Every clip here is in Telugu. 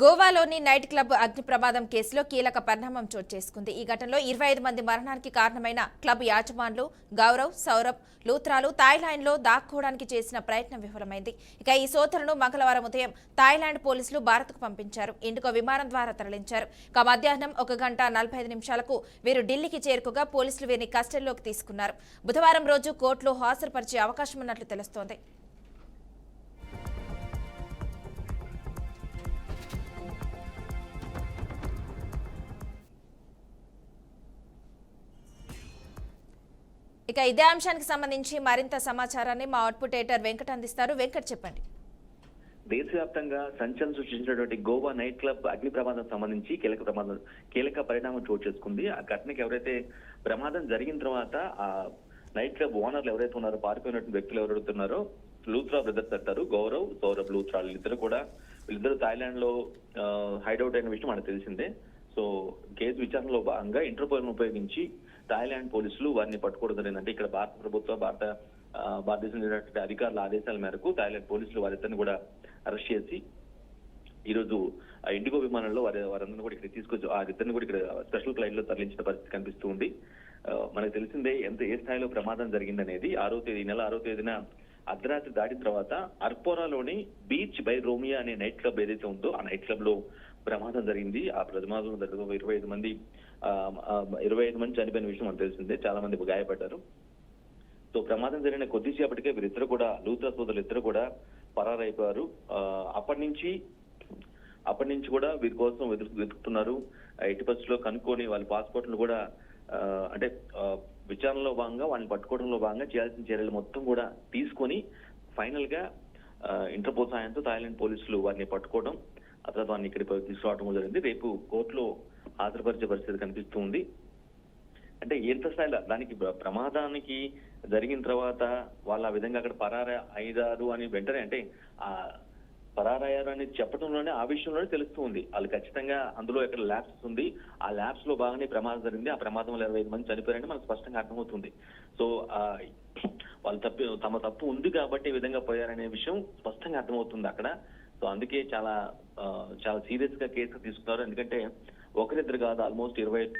గోవాలోని నైట్ క్లబ్ అగ్ని ప్రమాదం కేసులో కీలక పరిణామం చోటు చేసుకుంది. ఈ ఘటనలో 25 మంది మరణానికి కారణమైన క్లబ్ యాజమాన్లు గౌరవ్, సౌరభ్ లూత్రాలు థాయిలాండ్లో దాక్కోవడానికి చేసిన ప్రయత్నం విఫలమైంది. ఇక ఈ సోదరులను మంగళవారం ఉదయం థాయిలాండ్ పోలీసులు భారత్కు పంపించారు. ఇండిగో విమానం ద్వారా తరలించారు. ఇక మధ్యాహ్నం 1:45 వీరు ఢిల్లీకి చేరుకోగా పోలీసులు వీరిని కస్టడీలోకి తీసుకున్నారు. బుధవారం రోజు కోర్టులో హాజరుపరిచే అవకాశం ఉన్నట్లు తెలుస్తోంది. ఇక ఇదే అంశానికి సంబంధించి మరింత సమాచారాన్ని మా అవుట్పుట్ ఎడిటర్ వెంకట్ అందిస్తారు. వెంకట్, చెప్పండి. దేశవ్యాప్తంగా సంచలనం సృష్టించినటువంటి గోవా నైట్ క్లబ్ అగ్ని ప్రమాదం సంబంధించి కీలక పరిణామం చోటు చేసుకుంది. ఆ ఘటనకి ఎవరైతే ప్రమాదం జరిగిన తర్వాత ఆ నైట్ క్లబ్ ఓనర్లు ఎవరైతే ఉన్నారో, పారిపోయినటువంటి వ్యక్తులు ఎవరైతే ఉన్నారో, లూత్రా బ్రదర్స్ అంటారు, గౌరవ్, సౌరభ్ లూత్రా, వీళ్ళిద్దరు థాయిలాండ్ లో హైడౌట్ అయిన విషయం మనకు తెలిసిందే. సో కేసు విచారణలో భాగంగా ఇంటర్పోల్ ఉపయోగించి థాయిలాండ్ పోలీసులు వారిని పట్టుకోవడం జరిగిందంటే ఇక్కడ భారత ప్రభుత్వ భారతదేశం అధికారుల ఆదేశాల మేరకు థాయిలాండ్ పోలీసులు వారిద్దరిని కూడా అరెస్ట్ చేసి ఈరోజు ఇండిగో విమానంలో వారందరినీ కూడా ఇక్కడ తీసుకొచ్చి వారిద్దరిని కూడా ఇక్కడ స్పెషల్ ఫ్లైట్ లో తరలించిన పరిస్థితి కనిపిస్తూ ఉంది. మనకు తెలిసిందే ఏ స్థాయిలో ప్రమాదం జరిగిందనేది. నెల 6వ తేదీన అర్ధరాత్రి దాటిన తర్వాత అర్పోరాలోని బీచ్ బై రోమియా అనే నైట్ క్లబ్ ఏదైతే ఉందో ఆ నైట్ క్లబ్ లో ప్రమాదం జరిగింది. ఆ ప్రమాదంలో దాదాపు 25 మంది చనిపోయిన విషయం మనకు తెలిసిందే. చాలా మంది గాయపడ్డారు. సో ప్రమాదం జరిగిన కొద్దిసేపటికే వీరిద్దరు కూడా, లూత్రా సోదరులు ఇద్దరు కూడా పరారైపోయారు. అప్పటి నుంచి కూడా వీరి కోసం వెతుకుతున్నారు. ఎట్టి పరిస్థితుల్లో కనుక్కొని వాళ్ళ పాస్పోర్ట్లు కూడా అంటే విచారణలో భాగంగా వాళ్ళని పట్టుకోవడంలో భాగంగా చేయాల్సిన చర్యలు మొత్తం కూడా తీసుకొని ఫైనల్ గా ఇంటర్పోల్ సాయంతో థాయిలాండ్ పోలీసులు వారిని పట్టుకోవడం, ఆ తర్వాత వారిని ఇక్కడికి తీసుకురావడం జరిగింది. రేపు కోర్టులో హాజరుపరిచే పరిస్థితి కనిపిస్తూ ఉంది. అంటే ఎంత స్థాయిలో దానికి ప్రమాదానికి జరిగిన తర్వాత వాళ్ళ ఆ విధంగా అక్కడ పరారయ్యారు అని వెంటనే అంటే ఆ పరారయ్యారు అని చెప్పడంలోనే ఆ విషయంలోనే తెలుస్తూ ఉంది. వాళ్ళు ఖచ్చితంగా అందులో ఎక్కడ ల్యాబ్స్ ఉంది, ఆ ల్యాబ్స్ లో బాగానే ప్రమాదం జరిగింది, ఆ ప్రమాదంలో 25 మంది చనిపోయారని మనకు స్పష్టంగా అర్థమవుతుంది. సో వాళ్ళు తమ తప్పు ఉంది కాబట్టి ఈ విధంగా పోయారనే విషయం స్పష్టంగా అర్థమవుతుంది అక్కడ. సో అందుకే చాలా సీరియస్ గా కేసు తీసుకున్నారు. ఎందుకంటే ఒకరిద్దరు కాదు, ఆల్మోస్ట్ 20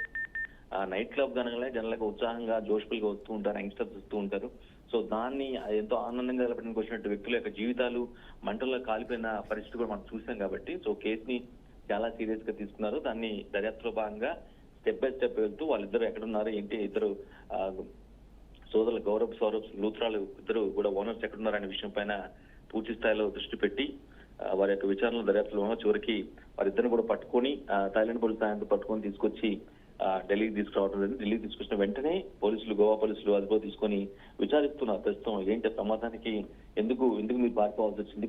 నైట్ క్లబ్ కనుక జనరల్గా ఉత్సాహంగా జోష్ఫుల్ గా వస్తూ ఉంటారు, యంగ్స్టర్స్ వస్తూ ఉంటారు. సో దాన్ని ఎంతో ఆనందంగా గడపడానికి వచ్చినట్టు వ్యక్తుల యొక్క జీవితాలు మంటల్లో కాలిపోయిన పరిస్థితి కూడా మనం చూసాం కాబట్టి సో కేసుని చాలా సీరియస్ గా తీసుకున్నారు. దాన్ని దర్యాప్తులో భాగంగా స్టెప్ బై స్టెప్ వెళ్తూ వాళ్ళిద్దరు ఎక్కడున్నారు ఏంటి, ఇద్దరు సోదరులు గౌరవ్, సౌరభ్ లూత్రాలు ఇద్దరు కూడా ఓనర్స్ ఎక్కడున్నారు అనే విషయం పైన పూర్తి స్థాయిలో దృష్టి పెట్టి వారి యొక్క విచారణలో దర్యాప్తులో చివరికి వారిద్దరిని కూడా పట్టుకొని థాయిలాండ్ పోలీసు సాయంతో పట్టుకొని తీసుకొచ్చి ఢిల్లీకి తీసుకురావడం జరిగింది. ఢిల్లీకి తీసుకొచ్చిన వెంటనే గోవా పోలీసులు అదుపులో తీసుకొని విచారిస్తున్నారు. ప్రస్తుతం ఏంటి ప్రమాదానికి ఎందుకు మీరు పారిపోవాల్సి వచ్చింది,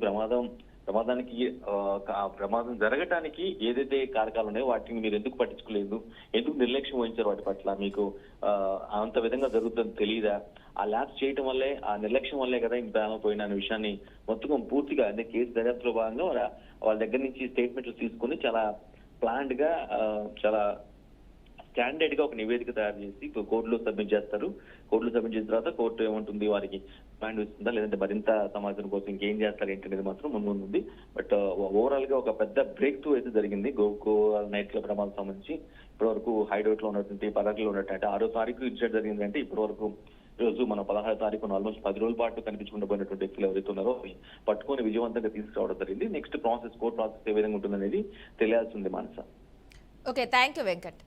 ప్రమాదం జరగటానికి ఏదైతే కారకాలు ఉన్నాయో వాటిని మీరు ఎందుకు పట్టించుకోలేదు, ఎందుకు నిర్లక్ష్యం వహించారు వాటి పట్ల, మీకు అంత విధంగా జరుగుతుందని తెలియదా, ఆ ల్యాబ్స్ చేయటం వల్లే, ఆ నిర్లక్ష్యం వల్లే కదా ఇంత ప్రాణం పోయిన అనే విషయాన్ని మొత్తం పూర్తిగా అంటే కేసు దర్యాప్తులో భాగంగా వాళ్ళ దగ్గర నుంచి స్టేట్మెంట్లు తీసుకుని చాలా ప్లాన్డ్ గా చాలా స్టాండర్డ్ గా ఒక నివేదిక తయారు చేసి కోర్టులో సబ్మిట్ చేస్తారు. కోర్టులో సబ్మిట్ చేసిన తర్వాత కోర్టు ఏమంటుంది, వారికి రిమాండ్ ఇస్తుందా లేదంటే మరింత సమాచారం కోసం ఇంకేం చేస్తారు ఏంటనేది మాత్రం ముందుంది. బట్ ఓవరాల్ గా ఒక పెద్ద బ్రేక్ త్రూ అయితే జరిగింది గోవా నైట్ క్లబ్ ప్రమాదం సంబంధించి. ఇప్పటి వరకు హైడౌట్ లో ఉన్నటువంటి పరారీలో ఉన్నట్టు 6వ తారీఖు ఇన్సిడెంట్ జరిగిందంటే ఇప్పటి వరకు రోజు మన 16వ తారీఖున ఆల్మోస్ట్ 10 రోజుల పాటు కనిపించకుండా పోయినటువంటి వ్యక్తులు ఎవరైతే ఉన్నారో పట్టుకొని విజయవంతంగా తీసుకురావడం జరిగింది. నెక్స్ట్ కోర్ట్ ప్రాసెస్ ఏ విధంగా ఉంటుందనేది తెలియాల్సి ఉంది. Manasa. Okay, thank you Venkat.